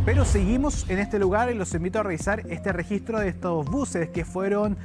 Pero seguimos en este lugar y los invito a revisar este registro de estos buses que fueron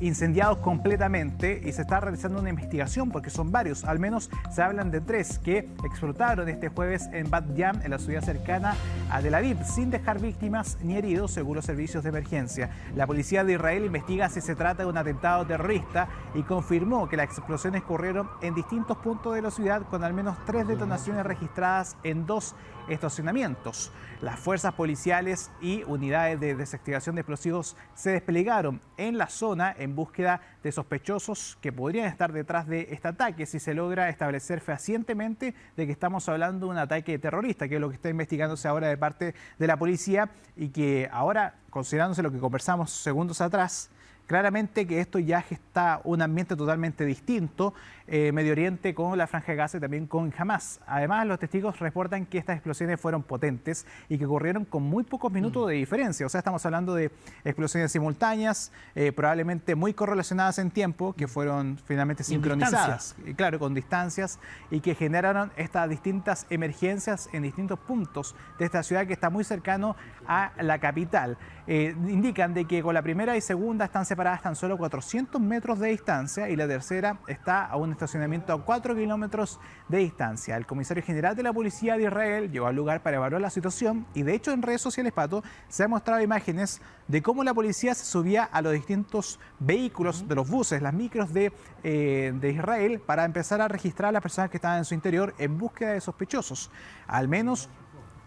incendiados completamente, y se está realizando una investigación porque son varios. Al menos se hablan de 3 que explotaron este jueves en Bat Yam, en la ciudad cercana a Tel Aviv, sin dejar víctimas ni heridos, según los servicios de emergencia. La policía de Israel investiga si se trata de un atentado terrorista y confirmó que las explosiones ocurrieron en distintos puntos de la ciudad, con al menos 3 detonaciones registradas en 2 estacionamientos. Las fuerzas policiales y unidades de desactivación de explosivos se desplegaron en la zona en búsqueda de sospechosos que podrían estar detrás de este ataque, si se logra establecer fehacientemente de que estamos hablando de un ataque terrorista, que es lo que está investigándose ahora de parte de la policía, y que ahora, considerándose lo que conversamos segundos atrás, claramente que esto ya está un ambiente totalmente distinto, Medio Oriente con la Franja de Gaza y también con Hamas. Además, los testigos reportan que estas explosiones fueron potentes y que ocurrieron con muy pocos minutos de diferencia. O sea, estamos hablando de explosiones simultáneas, probablemente muy correlacionadas en tiempo, que fueron finalmente sincronizadas, y claro, con distancias, y que generaron estas distintas emergencias en distintos puntos de esta ciudad que está muy cercano a la capital. Indican de que con la primera y segunda están separadas tan solo 400 metros de distancia, y la tercera está a un estacionamiento a 4 kilómetros de distancia. El comisario general de la policía de Israel llegó al lugar para evaluar la situación, y de hecho en redes sociales, Pato, se han mostrado imágenes de cómo la policía se subía a los distintos vehículos de los buses, las micros de Israel, para empezar a registrar a las personas que estaban en su interior en búsqueda de sospechosos. Al menos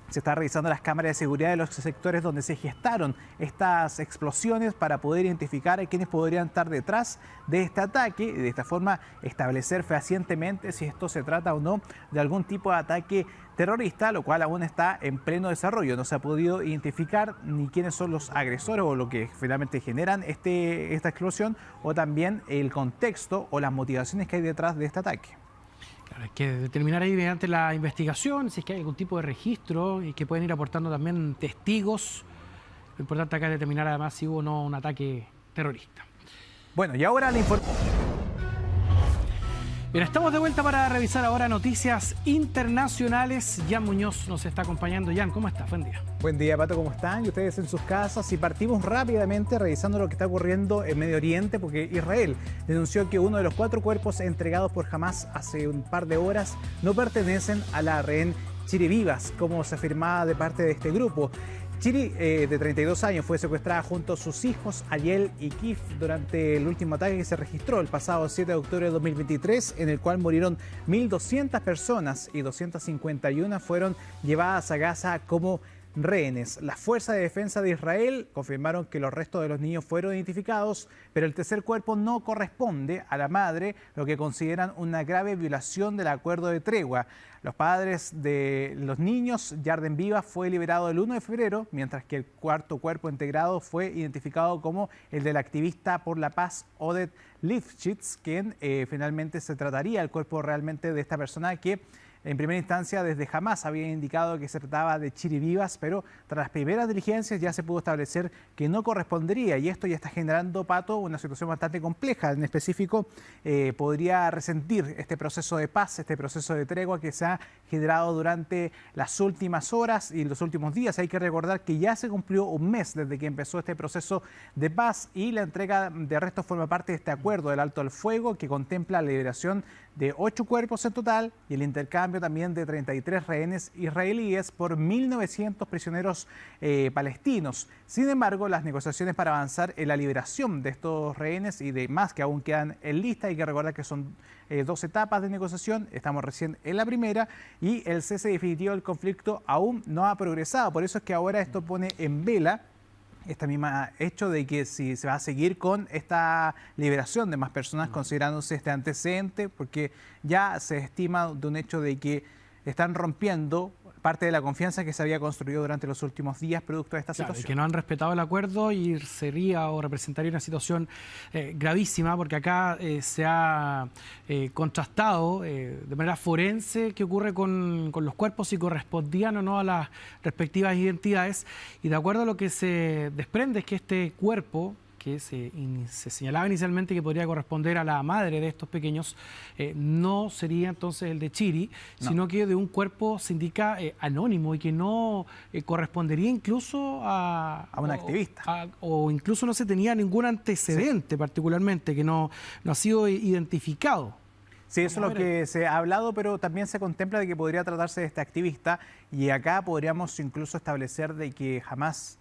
se está revisando las cámaras de seguridad de los sectores donde se gestaron estas explosiones para poder identificar a quienes podrían estar detrás de este ataque y de esta forma establecer fehacientemente si esto se trata o no de algún tipo de ataque terrorista, lo cual aún está en pleno desarrollo. No se ha podido identificar ni quiénes son los agresores o lo que finalmente generan esta explosión, o también el contexto o las motivaciones que hay detrás de este ataque. Claro, hay que determinar ahí mediante la investigación si es que hay algún tipo de registro y que pueden ir aportando también testigos. Lo importante acá es determinar además si hubo o no un ataque terrorista. Bueno, y ahora la información. Bien, estamos de vuelta para revisar ahora noticias internacionales. Jan Muñoz nos está acompañando. Jan, ¿cómo estás? Buen día. Buen día, Pato, ¿cómo están? Y ustedes en sus casas. Y partimos rápidamente revisando lo que está ocurriendo en Medio Oriente, porque Israel denunció que uno de los 4 cuerpos entregados por Hamas hace un par de horas no pertenecen a la rehén Shiri Vivas, como se afirmaba de parte de este grupo. Shiri, de 32 años, fue secuestrada junto a sus hijos Ariel y Kif durante el último ataque que se registró el pasado 7 de octubre de 2023, en el cual murieron 1.200 personas y 251 fueron llevadas a Gaza como rehenes. Las fuerzas de defensa de Israel confirmaron que los restos de los niños fueron identificados, pero el tercer cuerpo no corresponde a la madre, lo que consideran una grave violación del acuerdo de tregua. Los padres de los niños, Yarden Vivas, fue liberado el 1 de febrero, mientras que el cuarto cuerpo integrado fue identificado como el del activista por la paz Oded Lifshitz, quien finalmente se trataría el cuerpo realmente de esta persona que en primera instancia desde Hamas había indicado que se trataba de Shiri Vivas, pero tras las primeras diligencias ya se pudo establecer que no correspondería, y esto ya está generando, Pato, una situación bastante compleja. En específico, podría resentir este proceso de paz, este proceso de tregua que se ha generado durante las últimas horas y los últimos días. Hay que recordar que ya se cumplió un mes desde que empezó este proceso de paz, y la entrega de restos forma parte de este acuerdo del alto al fuego que contempla la liberación de 8 cuerpos en total y el intercambio también de 33 rehenes israelíes por 1.900 prisioneros palestinos. Sin embargo, las negociaciones para avanzar en la liberación de estos rehenes y de más que aún quedan en lista, hay que recordar que son 2 etapas de negociación, estamos recién en la primera, y el cese definitivo del conflicto aún no ha progresado. Por eso es que ahora esto pone en vela este mismo hecho de que si se va a seguir con esta liberación de más personas, considerándose este antecedente, porque ya se estima de un hecho de que están rompiendo parte de la confianza que se había construido durante los últimos días producto de esta situación. Que no han respetado el acuerdo, y sería o representaría una situación gravísima, porque acá se ha contrastado de manera forense qué ocurre con los cuerpos, si correspondían o no a las respectivas identidades, y de acuerdo a lo que se desprende es que este cuerpo, que se señalaba inicialmente que podría corresponder a la madre de estos pequeños, no sería entonces el de Chiri, sino que de un cuerpo, se indica, anónimo y que no correspondería incluso a una activista. O incluso no se tenía ningún antecedente particularmente, que no ha sido identificado. Sí, eso es lo que se ha hablado, pero también se contempla de que podría tratarse de este activista y acá podríamos incluso establecer de que jamás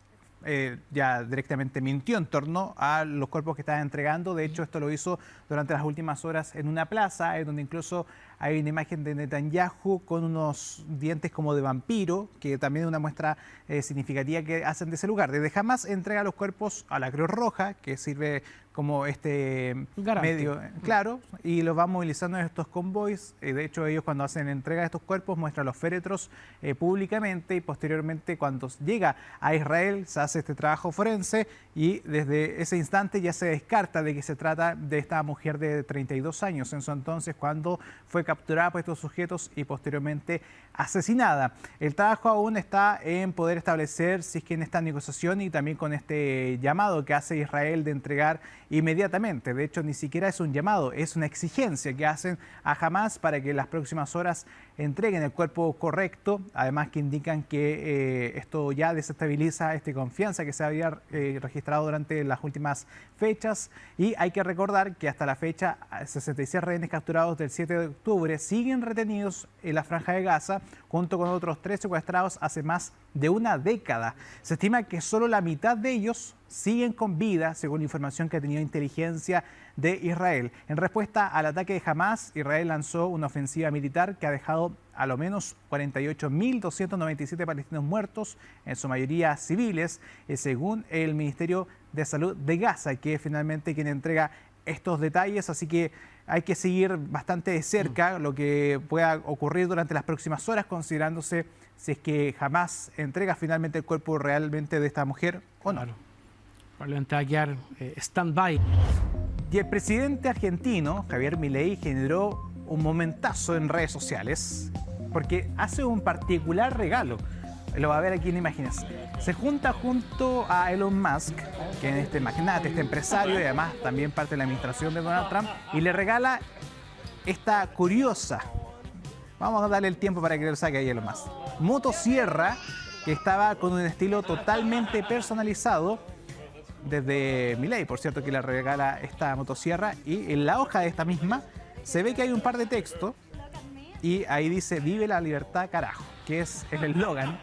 ya directamente mintió en torno a los cuerpos que estaba entregando. De hecho, esto lo hizo durante las últimas horas en una plaza, en donde incluso hay una imagen de Netanyahu con unos dientes como de vampiro, que también es una muestra significativa que hacen de ese lugar. Desde Hamas entrega los cuerpos a la Cruz Roja, que sirve como este garante, medio, claro, y los van movilizando en estos convoys. De hecho, ellos cuando hacen entrega de estos cuerpos muestran los féretros públicamente, y posteriormente cuando llega a Israel se hace este trabajo forense y desde ese instante ya se descarta de que se trata de esta mujer de 32 años en su entonces, cuando fue capturada por estos sujetos y posteriormente asesinada. El trabajo aún está en poder establecer si es que en esta negociación y también con este llamado que hace Israel de entregar inmediatamente. De hecho, ni siquiera es un llamado, es una exigencia que hacen a Hamas para que en las próximas horas entreguen el cuerpo correcto. Además que indican que esto ya desestabiliza esta confianza que se había registrado durante las últimas fechas. Y hay que recordar que hasta la fecha 66 rehenes capturados del 7 de octubre siguen retenidos en la Franja de Gaza, junto con otros 3 secuestrados hace más de una década. Se estima que solo la mitad de ellos siguen con vida, según información que ha tenido inteligencia de Israel. En respuesta al ataque de Hamas, Israel lanzó una ofensiva militar que ha dejado a lo menos 48.297 palestinos muertos, en su mayoría civiles, según el Ministerio de Salud de Gaza, que es finalmente quien entrega estos detalles. Así que hay que seguir bastante de cerca lo que pueda ocurrir durante las próximas horas, considerándose si es que Hamas entrega finalmente el cuerpo realmente de esta mujer o no. Claro. Probablemente va a quedar stand-by. Y el presidente argentino, Javier Milei, generó un momentazo en redes sociales porque hace un particular regalo. Lo va a ver aquí en imágenes. Se junta junto a Elon Musk, que es este magnate, este empresario y además también parte de la administración de Donald Trump, y le regala esta curiosa, vamos a darle el tiempo para que lo saque ahí Elon Musk, motosierra, que estaba con un estilo totalmente personalizado. Desde Milei, por cierto, que le regala esta motosierra, y en la hoja de esta misma se ve que hay un par de textos y ahí dice "Vive la libertad, carajo", que es el eslogan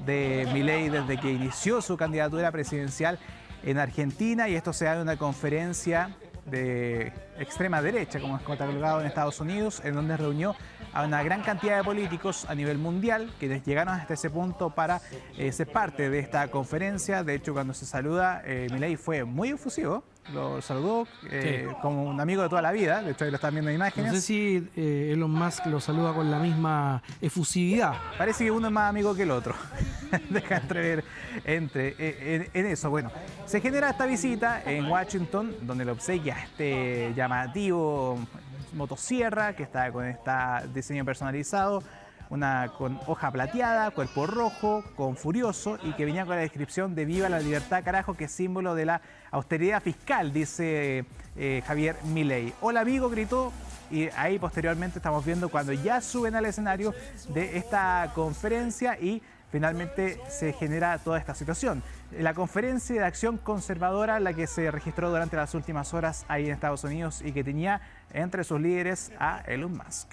de Milei desde que inició su candidatura presidencial en Argentina, y esto se da en una conferencia de extrema derecha, como es catalogado en Estados Unidos, en donde reunió a una gran cantidad de políticos a nivel mundial, quienes llegaron hasta ese punto para ser parte de esta conferencia. De hecho, cuando se saluda, Milei fue muy efusivo, lo saludó como un amigo de toda la vida. De hecho, ahí lo están viendo en imágenes. No sé si Elon Musk lo saluda con la misma efusividad. Parece que uno es más amigo que el otro. Deja entrever en eso. Bueno, se genera esta visita en Washington, donde le obsequia este llamativo motosierra que está con este diseño personalizado, una con hoja plateada, cuerpo rojo, con furioso, y que venía con la descripción de "Viva la libertad, carajo", que es símbolo de la austeridad fiscal, dice Javier Milei. "Hola amigo", gritó, y ahí posteriormente estamos viendo cuando ya suben al escenario de esta conferencia y finalmente se genera toda esta situación. La conferencia de acción conservadora, la que se registró durante las últimas horas ahí en Estados Unidos y que tenía entre sus líderes a Elon Musk.